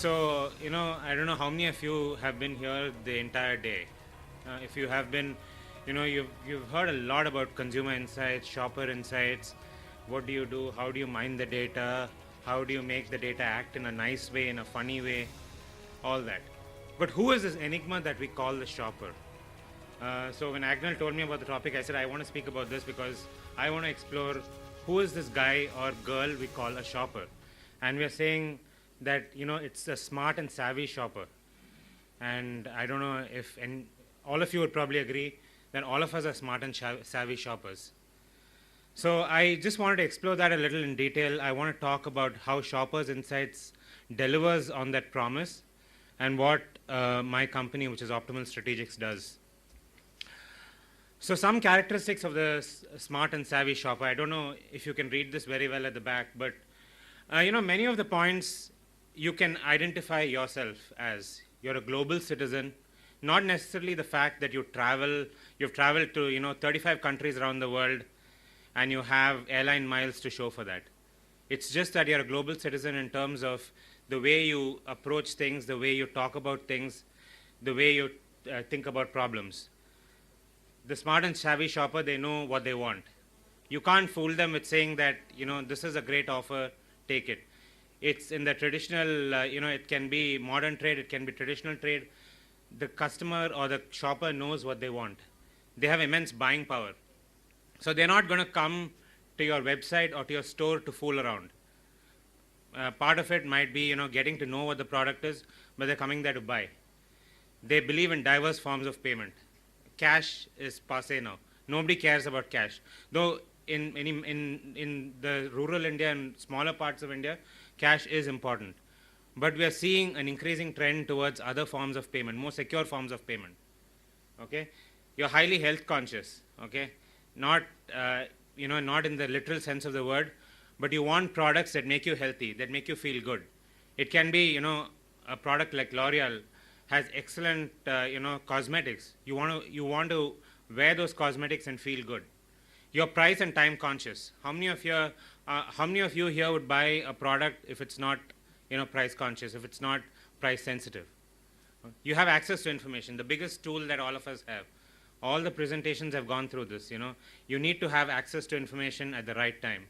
So, I don't know how many of you have been here the entire day. If you have been, you've heard a lot about consumer insights, shopper insights. What do you do? How do you mine the data? How do you make the data act in a nice way, in a funny way? All that. But who is this enigma that we call the shopper? So when Agnel told me about the topic, I said I want to speak about this because I want to explore who is this guy or girl we call a shopper, and we are saying that it's a smart and savvy shopper, and I don't know if and all of you would probably agree that all of us are smart and savvy shoppers. So I just wanted to explore that a little in detail. I want to talk about how Shoppers Insights delivers on that promise, and what my company, which is Optimal Strategics, does. So some characteristics of the smart and savvy shopper. I don't know if you can read this very well at the back, but many of the points you can identify yourself as. You're a global citizen, not necessarily the fact that you've traveled to 35 countries around the world, and you have airline miles to show for that. It's just that you're a global citizen in terms of the way you approach things, the way you talk about things, the way you think about problems. The smart and savvy shopper, they know what they want. You can't fool them with saying that, this is a great offer, take it. It's in the traditional, it can be modern trade, it can be traditional trade. The customer or the shopper knows what they want. They have immense buying power. So they're not going to come to your website or to your store to fool around. Part of it might be, getting to know what the product is, but they're coming there to buy. They believe in diverse forms of payment. Cash is passé now. Nobody cares about cash. Though in the rural India and smaller parts of India, cash is important. But we are seeing an increasing trend towards other forms of payment, more secure forms of payment. Okay? You're highly health conscious. Okay? Not, not in the literal sense of the word, but you want products that make you healthy, that make you feel good. It can be, a product like L'Oreal has excellent, cosmetics. You want to wear those cosmetics and feel good. You're price and time conscious. How many of you here would buy a product if it's not, price conscious, if it's not price sensitive? You have access to information, the biggest tool that all of us have. All the presentations have gone through this. You need to have access to information at the right time.